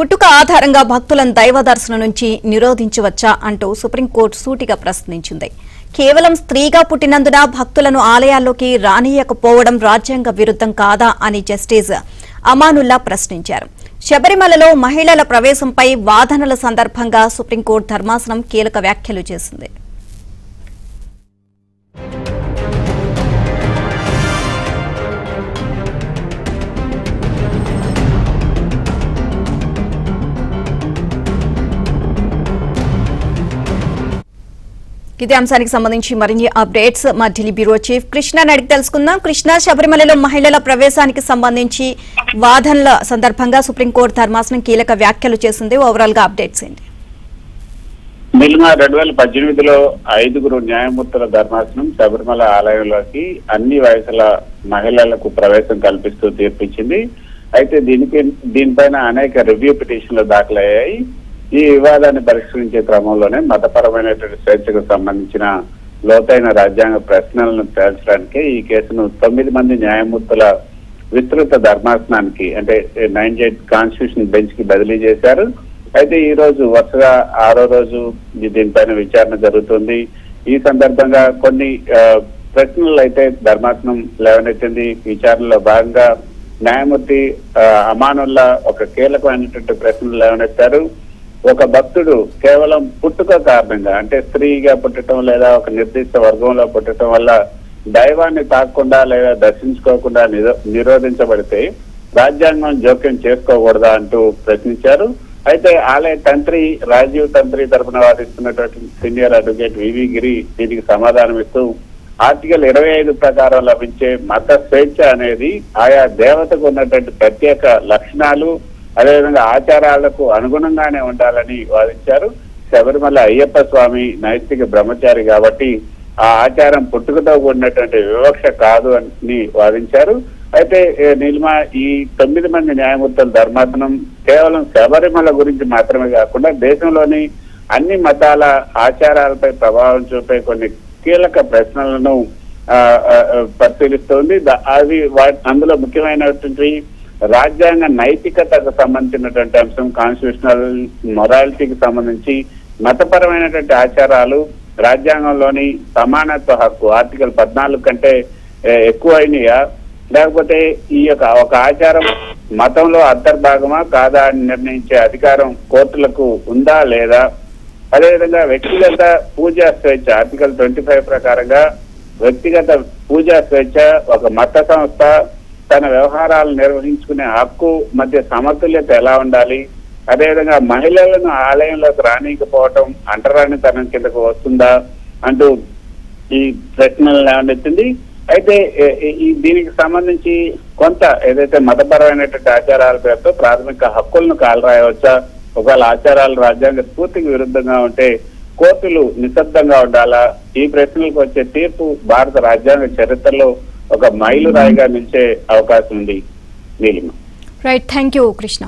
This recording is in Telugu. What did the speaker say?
పుట్టుక ఆధారంగా భక్తులను దైవ దర్శనం నుంచి నిరోధించవచ్చా అంటూ సుప్రీంకోర్టు సూటిగా ప్రశ్నించింది. కేవలం స్త్రీగా పుట్టినందున భక్తులను ఆలయాల్లోకి రానియకపోవడం రాజ్యాంగ విరుద్ధం కాదా అని జస్టిస్ అమానుల్లా ప్రశ్నించారు. శబరిమలలో మహిళల ప్రవేశంపై వాదనల సందర్భంగా సుప్రీంకోర్టు ధర్మాసనం కీలక వ్యాఖ్యలు చేసింది. ఇదే అంశానికి సంబంధించి మరిన్ని అప్డేట్స్ మా ఢిల్లీ బ్యూరో చీఫ్ కృష్ణని అడిగి తెలుసుకుందాం. కృష్ణ, శబరిమలలో మహిళల ప్రవేశానికి సంబంధించి వాదనల సందర్భంగా సుప్రీంకోర్టు ధర్మాసనం కీలక వ్యాఖ్యలు చేసింది. ఓవరాల్ గా అప్డేట్స్ ఏంటి? 2018లో 5 న్యాయమూర్తుల ధర్మాసనం శబరిమల ఆలయంలోకి అన్ని వయసుల మహిళలకు ప్రవేశం కల్పిస్తూ తీర్పిచ్చింది. అయితే దీనిపైన అనేక రివ్యూ పిటిషన్లు దాఖలయ్యాయి. ఈ వివాదాన్ని పరిష్కరించే క్రమంలోనే మతపరమైనటువంటి స్వేచ్ఛకు సంబంధించిన లోతైన రాజ్యాంగ ప్రశ్నలను తేల్చడానికి ఈ కేసును 9 మంది న్యాయమూర్తుల విస్తృత ధర్మాసనానికి అంటే 98 కాన్స్టిట్యూషన్ బెంచ్ కి బదిలీ చేశారు. అయితే ఈ రోజు వరుసగా 6వ రోజు దీనిపైన విచారణ జరుగుతుంది. ఈ సందర్భంగా కొన్ని ప్రశ్నలు అయితే ధర్మాసనం లేవనెత్తింది. విచారణలో భాగంగా న్యాయమూర్తి అమానుల్లా ఒక కీలకమైనటువంటి ప్రశ్నలు లేవనెత్తారు. ఒక భక్తుడు కేవలం పుట్టుక కారణంగా అంటే స్త్రీగా పుట్టడం లేదా ఒక నిర్దిష్ట వర్గంలో పుట్టడం వల్ల దైవాన్ని తాకకుండా లేదా దర్శించుకోకుండా నిరోధించబడితే రాజ్యాంగం జోక్యం చేసుకోకూడదా అంటూ ప్రశ్నించారు. అయితే ఆలయ తంత్రి రాజీవ్ తంత్రి తరఫున వాదిస్తున్నటువంటి సీనియర్ అడ్వకేట్ వివి గిరి దీనికి సమాధానం ఇస్తూ ఆర్టికల్ 25 ప్రకారం లభించే మత స్వేచ్ఛ అనేది ఆయా దేవతకు ఉన్నటువంటి ప్రత్యేక లక్షణాలు అదేవిధంగా ఆచారాలకు అనుగుణంగానే ఉండాలని వాదించారు. శబరిమల అయ్యప్ప స్వామి నైతిక బ్రహ్మచారి కాబట్టి ఆ ఆచారం పుట్టుకతో కూడినటువంటి వివక్ష కాదు అని వాదించారు. అయితే నీలిమా, ఈ 9 మంది న్యాయమూర్తుల ధర్మాసనం కేవలం శబరిమల గురించి మాత్రమే కాకుండా దేశంలోని అన్ని మతాల ఆచారాలపై ప్రభావం చూపే కొన్ని కీలక ప్రశ్నలను పరిశీలిస్తోంది. అవి అందులో ముఖ్యమైనటువంటి రాజ్యాంగ నైతికతకు సంబంధించినటువంటి అంశం, కాన్స్టిట్యూషనల్ మొరాలిటీకి సంబంధించి మతపరమైనటువంటి ఆచారాలు రాజ్యాంగంలోని సమానత్వ హక్కు ఆర్టికల్ 14 కంటే ఎక్కువైనయా, లేకపోతే ఈ యొక్క ఒక ఆచారం మతంలో అంతర్భాగమా కాదా అని నిర్ణయించే అధికారం కోర్టులకు ఉందా లేదా, అదేవిధంగా వ్యక్తిగత పూజా స్వేచ్ఛ ఆర్టికల్ 25 ప్రకారంగా వ్యక్తిగత పూజా స్వేచ్ఛ ఒక మత సంస్థ తన వ్యవహారాలు నిర్వహించుకునే హక్కు మధ్య సమతుల్యత ఎలా ఉండాలి, అదేవిధంగా మహిళలను ఆలయంలోకి రానియకపోవటం అంటరానితనం కిందకు వస్తుందా అంటూ ఈ ప్రశ్నలు లేవనెత్తింది. అయితే దీనికి సంబంధించి కొంత ఏదైతే మతపరమైనటువంటి ఆచారాల పేరుతో ప్రాథమిక హక్కులను కాలరాయవచ్చా, ఒకవేళ ఆచారాలు రాజ్యాంగ స్ఫూర్తికి విరుద్ధంగా ఉంటే కోర్టులు నిశ్శబ్దంగా ఉండాలా, ఈ ప్రశ్నలకు వచ్చే తీర్పు భారత రాజ్యాంగ చరిత్రలో ఒక మైలురాయిగా నిలిచే అవకాశం ఉంది. Neelima. Right, thank you Krishna.